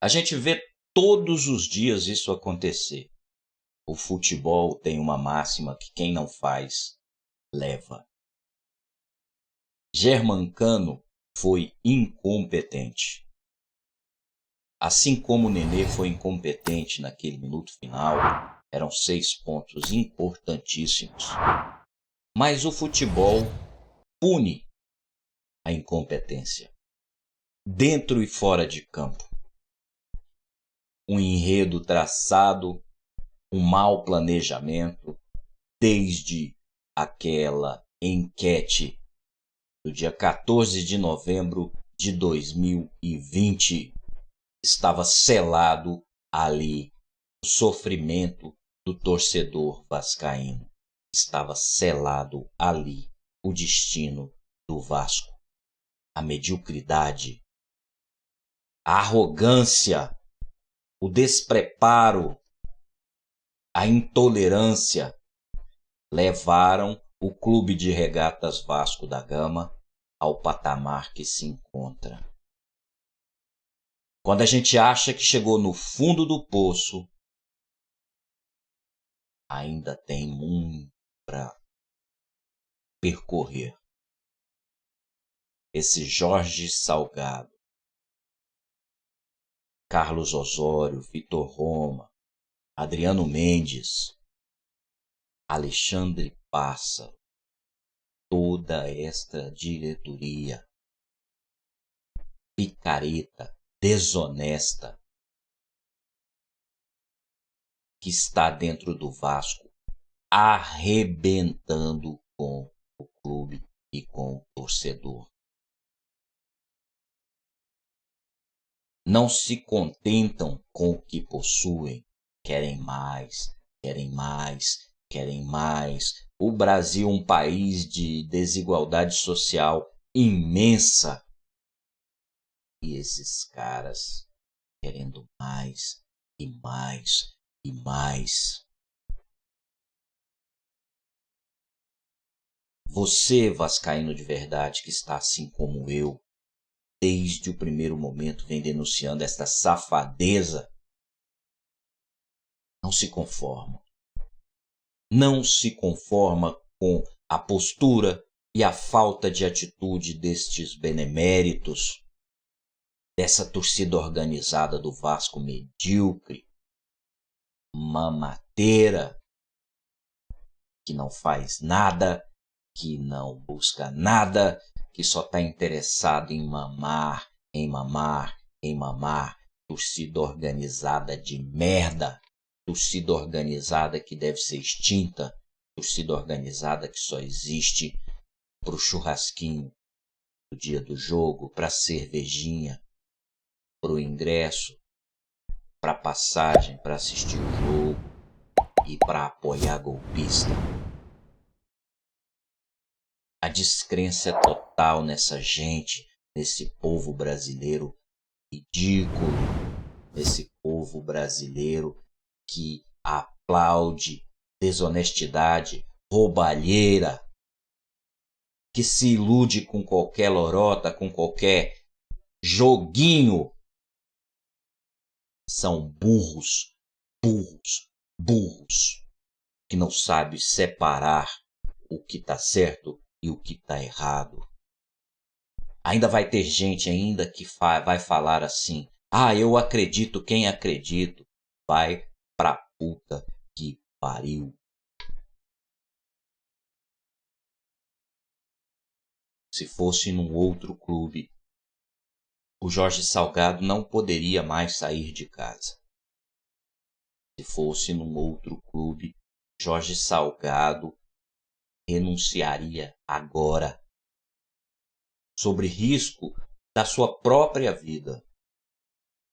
A gente vê todos os dias isso acontecer. O futebol tem uma máxima que quem não faz, leva. Germancano foi incompetente. Assim como o Nenê foi incompetente naquele minuto final, eram 6 pontos importantíssimos. Mas o futebol pune a incompetência, dentro e fora de campo. Um enredo traçado, um mau planejamento, desde aquela enquete do dia 14 de novembro de 2020, estava selado ali o sofrimento do torcedor vascaíno. Estava selado ali o destino do Vasco. A mediocridade, a arrogância, o despreparo, a intolerância levaram o Clube de Regatas Vasco da Gama ao patamar que se encontra. Quando a gente acha que chegou no fundo do poço, ainda tem muito para percorrer. Esse Jorge Salgado, Carlos Osório, Vitor Roma, Adriano Mendes, Alexandre Pássaro, toda esta diretoria picareta, desonesta, que está dentro do Vasco, arrebentando com o clube e com o torcedor. Não se contentam com o que possuem, querem mais, querem mais, querem mais. O Brasil é um país de desigualdade social imensa. E esses caras querendo mais e mais e mais. Você, vascaíno de verdade, que está assim como eu, desde o primeiro momento vem denunciando esta safadeza, não se conforma. Não se conforma com a postura e a falta de atitude destes beneméritos, dessa torcida organizada do Vasco medíocre, mamateira, que não faz nada, que não busca nada, que só está interessado em mamar, em mamar, em mamar. Torcida organizada de merda, torcida organizada que deve ser extinta, torcida organizada que só existe pro churrasquinho do dia do jogo, pra cervejinha, pro ingresso, pra passagem, pra assistir o jogo e pra apoiar golpista. A descrença é total nessa gente, nesse povo brasileiro ridículo, nesse povo brasileiro que aplaude desonestidade, roubalheira, que se ilude com qualquer lorota, com qualquer joguinho. São burros, burros, burros, que não sabem separar o que está certo e o que está errado. Ainda vai ter gente ainda que vai falar assim: ah, eu acredito, quem acredito, vai pra puta que pariu. Se fosse num outro clube, o Jorge Salgado não poderia mais sair de casa. Se fosse num outro clube, Jorge Salgado renunciaria agora, sobre risco da sua própria vida.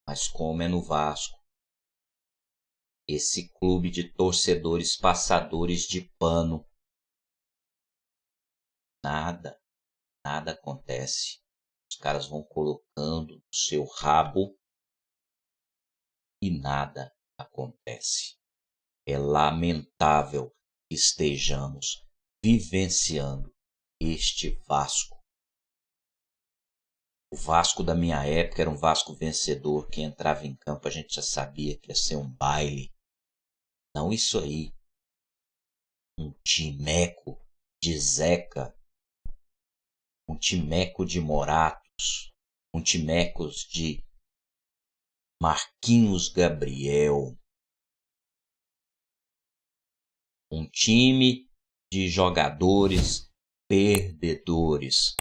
Mas como é no Vasco, esse clube de torcedores passadores de pano, nada acontece. Os caras vão colocando no seu rabo e nada acontece. É lamentável que estejamos vivenciando este Vasco. O Vasco da minha época era um Vasco vencedor, que entrava em campo a gente já sabia que ia ser um baile. Não isso aí, um timeco de Zeca, um timeco de Moratos, um timecos de Marquinhos Gabriel, um time de jogadores perdedores.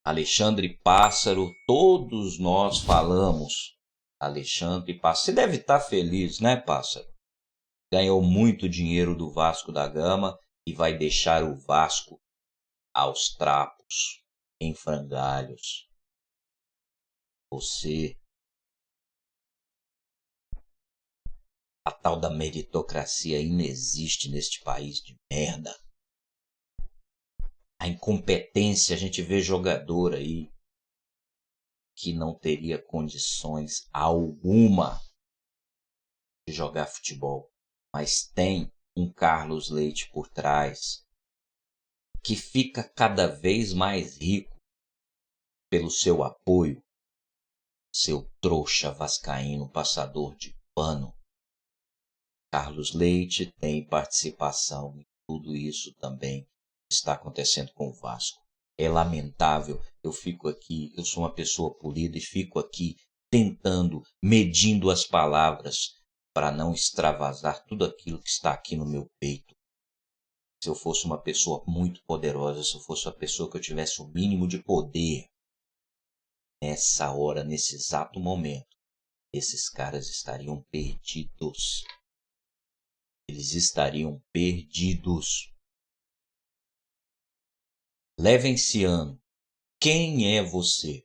Alexandre Pássaro, todos nós falamos. Alexandre Pássaro, você deve estar feliz, né, Pássaro? Ganhou muito dinheiro do Vasco da Gama e vai deixar o Vasco aos trapos, em frangalhos. Você, a tal da meritocracia inexiste neste país de merda. A incompetência, a gente vê jogador aí que não teria condições alguma de jogar futebol, mas tem um Carlos Leite por trás que fica cada vez mais rico pelo seu apoio, seu trouxa vascaíno passador de pano. Carlos Leite tem participação em tudo isso também que está acontecendo com o Vasco. É lamentável, eu fico aqui, eu sou uma pessoa polida e fico aqui tentando, medindo as palavras para não extravasar tudo aquilo que está aqui no meu peito. Se eu fosse uma pessoa muito poderosa, se eu fosse uma pessoa que eu tivesse o mínimo de poder, nessa hora, nesse exato momento, esses caras estariam perdidos. Eles estariam perdidos. Levenciano, quem é você?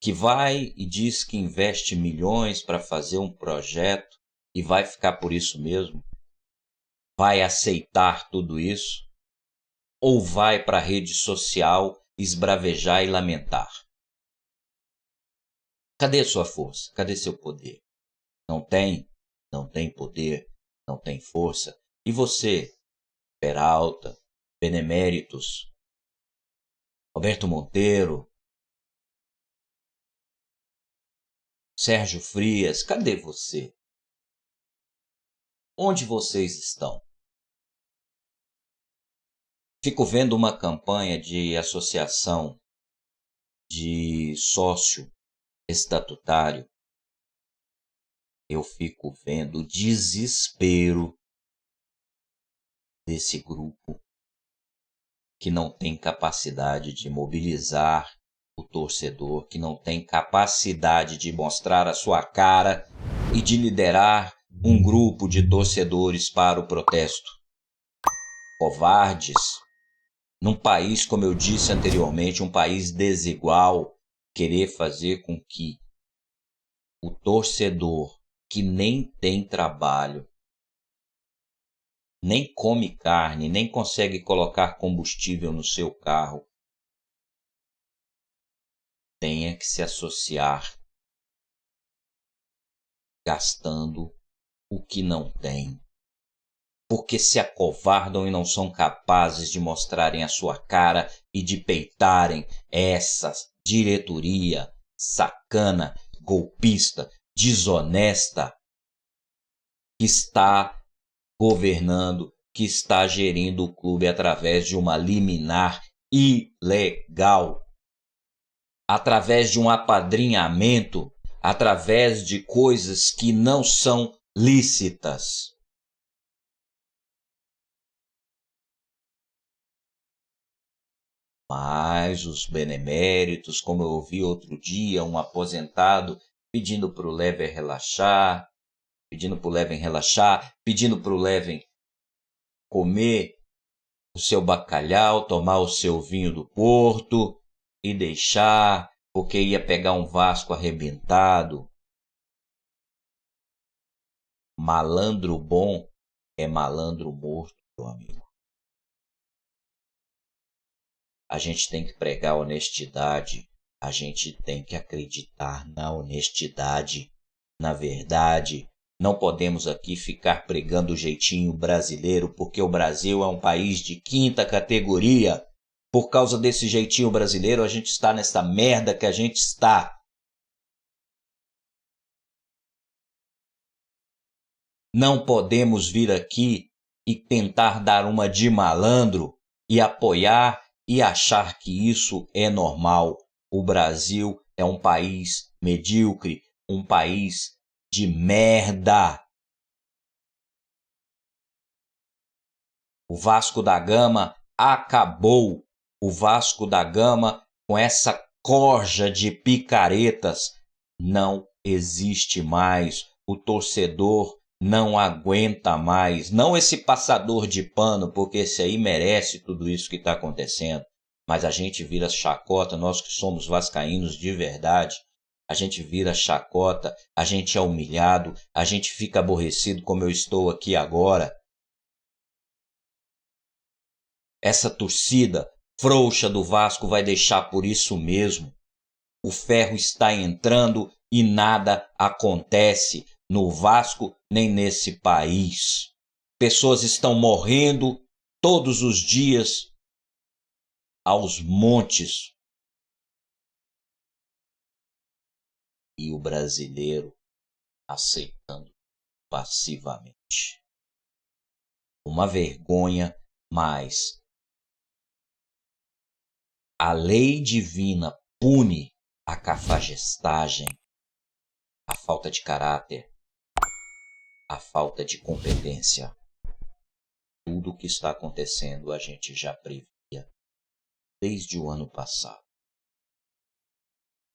Que vai e diz que investe milhões para fazer um projeto e vai ficar por isso mesmo? Vai aceitar tudo isso? Ou vai para a rede social esbravejar e lamentar? Cadê sua força? Cadê seu poder? Não tem? Não tem poder? Não tem força? E você, Peralta, Beneméritos, Roberto Monteiro, Sérgio Frias, cadê você? Onde vocês estão? Fico vendo uma campanha de associação de sócio estatutário. Eu fico vendo o desespero desse grupo que não tem capacidade de mobilizar o torcedor, que não tem capacidade de mostrar a sua cara e de liderar um grupo de torcedores para o protesto. Covardes. Num país, como eu disse anteriormente, um país desigual, querer fazer com que o torcedor que nem tem trabalho, nem come carne, nem consegue colocar combustível no seu carro, tenha que se associar gastando o que não tem. Porque se acovardam e não são capazes de mostrarem a sua cara e de peitarem essa diretoria sacana, golpista, desonesta, que está governando, que está gerindo o clube através de uma liminar ilegal, através de um apadrinhamento, através de coisas que não são lícitas. Mas os beneméritos, como eu ouvi outro dia, um aposentado pedindo para o Leven relaxar, pedindo para o Leven relaxar, pedindo para o Leven comer o seu bacalhau, tomar o seu vinho do Porto e deixar, porque ia pegar um Vasco arrebentado. Malandro bom é malandro morto, meu amigo. A gente tem que pregar honestidade, a gente tem que acreditar na honestidade, na verdade. Não podemos aqui ficar pregando o jeitinho brasileiro, porque o Brasil é um país de quinta categoria. Por causa desse jeitinho brasileiro, a gente está nessa merda que a gente está. Não podemos vir aqui e tentar dar uma de malandro e apoiar e achar que isso é normal. O Brasil é um país medíocre, um país de merda. O Vasco da Gama acabou. O Vasco da Gama, com essa corja de picaretas, não existe mais. O torcedor não aguenta mais. Não esse passador de pano, porque esse aí merece tudo isso que está acontecendo. Mas a gente vira chacota, nós que somos vascaínos de verdade. A gente vira chacota, a gente é humilhado, a gente fica aborrecido como eu estou aqui agora. Essa torcida frouxa do Vasco vai deixar por isso mesmo. O ferro está entrando e nada acontece no Vasco nem nesse país. Pessoas estão morrendo todos os dias aos montes. E o brasileiro aceitando passivamente. Uma vergonha, mas a lei divina pune a cafajestagem, a falta de caráter, a falta de competência. Tudo o que está acontecendo a gente já previa desde o ano passado.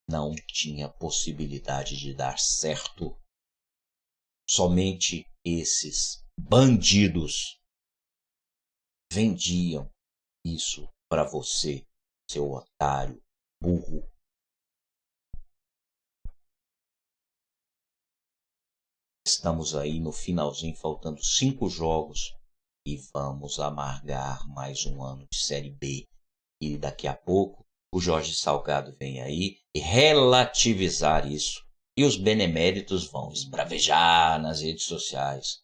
Não tinha possibilidade de dar certo. Somente esses bandidos vendiam isso para você, seu otário, burro. Estamos aí no finalzinho, faltando 5 jogos e vamos amargar mais um ano de Série B. E daqui a pouco o Jorge Salgado vem aí e relativizar isso. E os beneméritos vão esbravejar nas redes sociais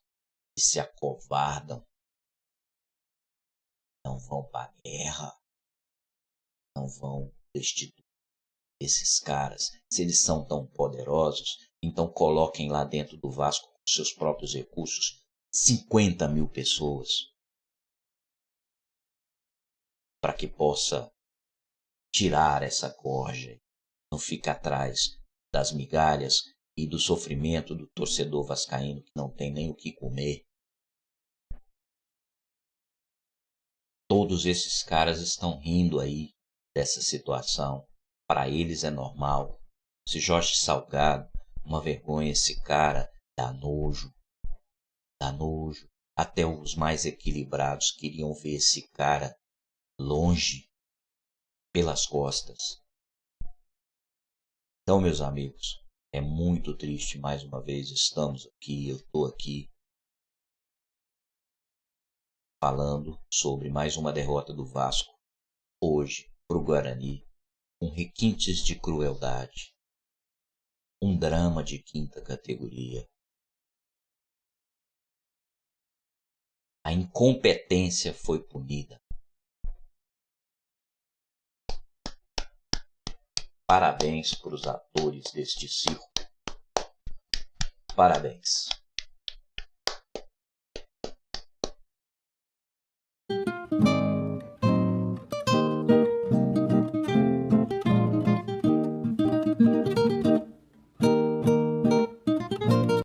e se acovardam. Não vão para a guerra. Não vão destituir esses caras. Se eles são tão poderosos, então coloquem lá dentro do Vasco, com seus próprios recursos, 50 mil pessoas. Para que possa tirar essa corja, não ficar atrás das migalhas e do sofrimento do torcedor vascaíno que não tem nem o que comer. Todos esses caras estão rindo aí dessa situação. Para eles é normal. Esse Jorge Salgado, uma vergonha, esse cara dá nojo. Dá nojo. Até os mais equilibrados queriam ver esse cara longe, pelas costas. Então, meus amigos, é muito triste, mais uma vez estamos aqui, eu estou aqui falando sobre mais uma derrota do Vasco, hoje, para o Guarani, com requintes de crueldade, um drama de quinta categoria. A incompetência foi punida. Parabéns para os atores deste circo. Parabéns.